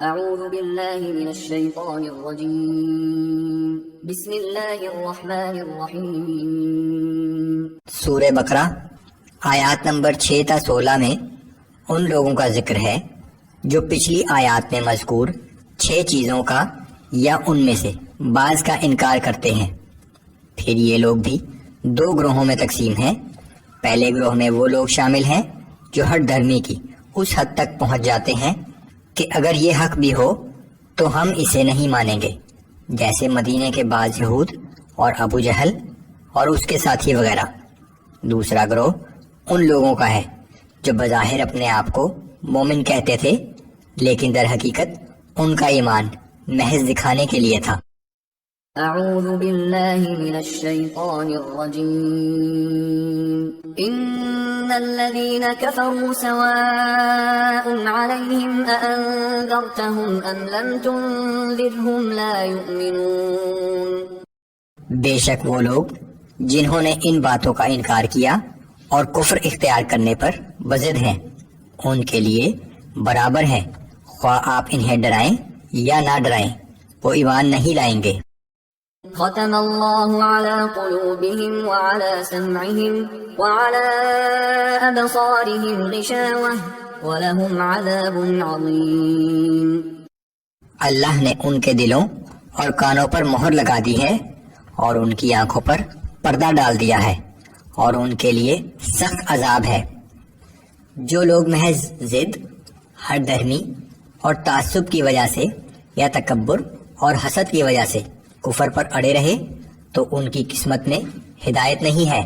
اعوذ باللہ من الشیطان الرجیم بسم اللہ الرحمن الرحیم۔ سورہ بقرہ آیات نمبر 6 تا 16 میں ان لوگوں کا ذکر ہے جو پچھلی آیات میں مذکور 6 چیزوں کا یا ان میں سے بعض کا انکار کرتے ہیں۔ پھر یہ لوگ بھی 2 گروہوں میں تقسیم ہیں۔ پہلے گروہ میں وہ لوگ شامل ہیں جو ہر دھرمی کی اس حد تک پہنچ جاتے ہیں کہ اگر یہ حق بھی ہو تو ہم اسے نہیں مانیں گے، جیسے مدینے کے بعض یہود اور ابو جہل اور اس کے ساتھی وغیرہ۔ دوسرا گروہ ان لوگوں کا ہے جو بظاہر اپنے آپ کو مومن کہتے تھے، لیکن در حقیقت ان کا ایمان محض دکھانے کے لیے تھا۔ اعوذ باللہ من الشیطان الرجیم ان الذین کفروا سواء علیہم اانذرتہم ام لم تنذرہم لا یؤمنون۔ بے شک وہ لوگ جنہوں نے ان باتوں کا انکار کیا اور کفر اختیار کرنے پر بضد ہیں، ان کے لیے برابر ہے، خواہ آپ انہیں ڈرائیں یا نہ ڈرائیں، وہ ایمان نہیں لائیں گے۔ ختم اللہ علی قلوبہم وعلی سمعہم وعلی ابصارہم غشاوہ ولہم عذاب عظیم۔ اللہ نے ان کے دلوں اور کانوں پر مہر لگا دی ہے اور ان کی آنکھوں پر پردہ ڈال دیا ہے اور ان کے لیے سخت عذاب ہے۔ جو لوگ محض ضد، ہر دھرمی اور تعصب کی وجہ سے یا تکبر اور حسد کی وجہ سے کفر پر اڑے رہے تو ان کی قسمت میں ہدایت نہیں ہے۔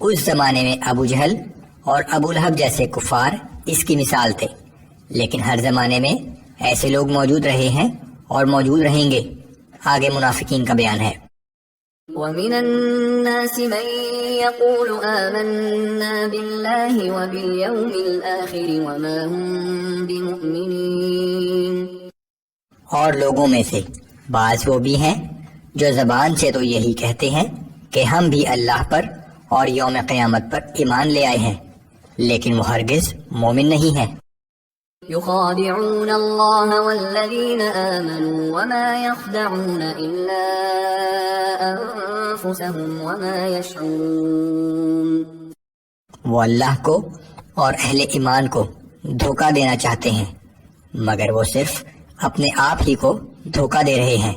اس زمانے میں ابو جہل اور ابو لہب جیسے کفار اس کی مثال تھے، لیکن ہر زمانے میں ایسے لوگ موجود رہے ہیں اور موجود رہیں گے۔ آگے منافقین کا بیان ہے۔ وَمِنَ النَّاسِ مَن يَقُولُ آمَنَّا بِاللَّهِ وَبِالْيَوْمِ الْآخِرِ وَمَا هُمْ بِمُؤْمِنِينَ۔ اور لوگوں میں سے بعض وہ بھی ہیں جو زبان سے تو یہی کہتے ہیں کہ ہم بھی اللہ پر اور یوم قیامت پر ایمان لے آئے ہیں، لیکن وہ ہرگز مومن نہیں ہیں۔ يخادعون اللہ والذین آمنوا وما يخدعون الا انفسهم وما يشعرون۔ وہ اللہ کو اور اہل ایمان کو دھوکہ دینا چاہتے ہیں، مگر وہ صرف اپنے آپ ہی کو دھوکہ دے رہے ہیں،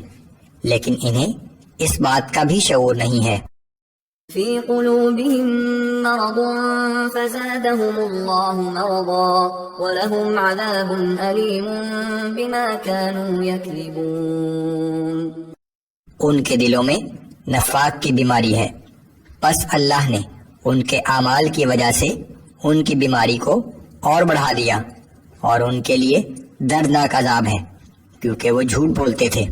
لیکن انہیں اس بات کا بھی شعور نہیں ہے۔ فی قلوبہم مرض فزادہم اللہ مرضا ولہم عذاب علیم بما كانوا یکذبون۔ ان کے دلوں میں نفاق کی بیماری ہے، پس اللہ نے ان کے اعمال کی وجہ سے ان کی بیماری کو اور بڑھا دیا، اور ان کے لیے دردناک عذاب ہے کیونکہ وہ جھوٹ بولتے تھے۔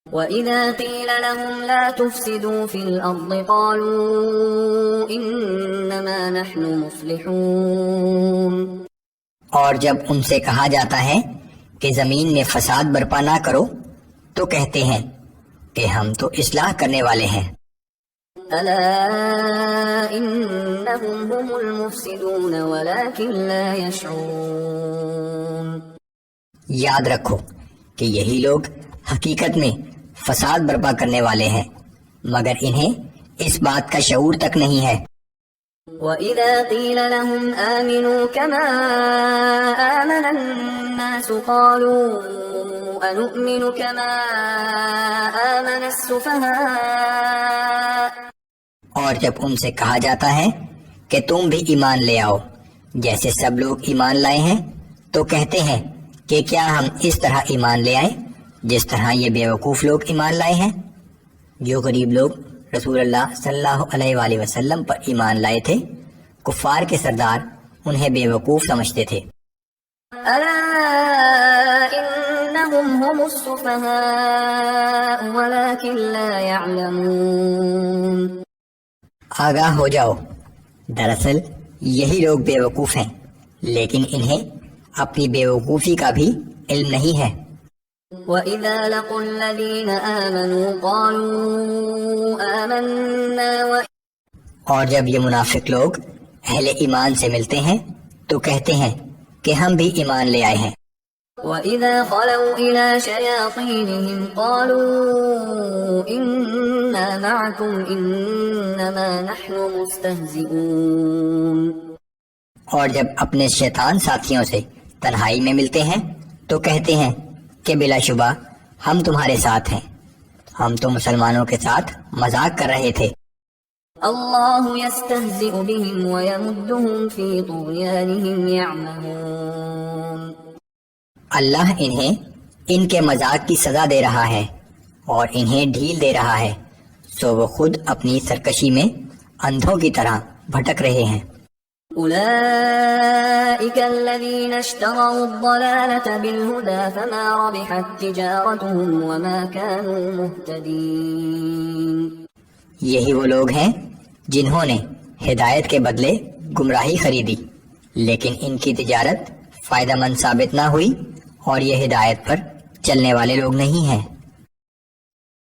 وَإِذَا قِيلَ لَهُمْ لَا تُفْسِدُوا فِي الْأَرْضِ قَالُوا إِنَّمَا نَحْنُ مُصْلِحُونَ۔ اور جب ان سے کہا جاتا ہے کہ زمین میں فساد برپا نہ کرو تو کہتے ہیں کہ ہم تو اصلاح کرنے والے ہیں۔ أَلَا إِنَّهُمْ هُمُ الْمُفْسِدُونَ وَلَكِنْ لَا يَشْعُرُونَ۔ یاد رکھو کہ یہی لوگ حقیقت میں فساد برپا کرنے والے ہیں، مگر انہیں اس بات کا شعور تک نہیں ہے۔ وَإِذَا قِيلَ لَهُمْ آمِنُوا كَمَا آمَنَ النَّاسُ قَالُوا أَنُؤْمِنُ كَمَا آمَنَ السُّفَهَاءُ۔ اور جب ان سے کہا جاتا ہے کہ تم بھی ایمان لے آؤ جیسے سب لوگ ایمان لائے ہیں، تو کہتے ہیں کہ کیا ہم اس طرح ایمان لے آئیں جس طرح یہ بیوقوف لوگ ایمان لائے ہیں۔ جو غریب لوگ رسول اللہ صلی اللہ علیہ وآلہ وسلم پر ایمان لائے تھے، کفار کے سردار انہیں بیوقوف سمجھتے تھے۔ أَلَا إِنَّهُمْ هُمُ السُّفَهَاءُ وَلَكِنْ لَا يَعْلَمُونَ۔ آگاہ ہو جاؤ، دراصل یہی لوگ بیوقوف ہیں، لیکن انہیں اپنی بیوقوفی کا بھی علم نہیں ہے۔ وَإِذَا لَقُوا الَّذِينَ آمَنُوا قَالُوا آمَنَّا اور جب یہ منافق لوگ اہل ایمان سے ملتے ہیں تو کہتے ہیں کہ ہم بھی ایمان لے آئے ہیں۔ وَإِذَا خَلَوْا إِلَى شَيَاطِينِهِمْ قَالُوا إِنَّا مَعَكُمْ إِنَّمَا نَحْنُ مُسْتَهْزِئُونَ اور جب اپنے شیطان ساتھیوں سے تنہائی میں ملتے ہیں تو کہتے ہیں کہ بلا شبہ ہم تمہارے ساتھ ہیں، ہم تو مسلمانوں کے ساتھ مذاق کر رہے تھے۔ اللہ یستہزئ بہم ویمدہم فی طغیانہم یعمہون، اللہ انہیں ان کے مذاق کی سزا دے رہا ہے اور انہیں ڈھیل دے رہا ہے، سو وہ خود اپنی سرکشی میں اندھوں کی طرح بھٹک رہے ہیں۔ اولئک الذین اشتروا الضلالة بالہدى فما ربحت تجارتهم وما كانوا مہتدین، یہی وہ لوگ ہیں جنہوں نے ہدایت کے بدلے گمراہی خریدی، لیکن ان کی تجارت فائدہ مند ثابت نہ ہوئی اور یہ ہدایت پر چلنے والے لوگ نہیں ہیں۔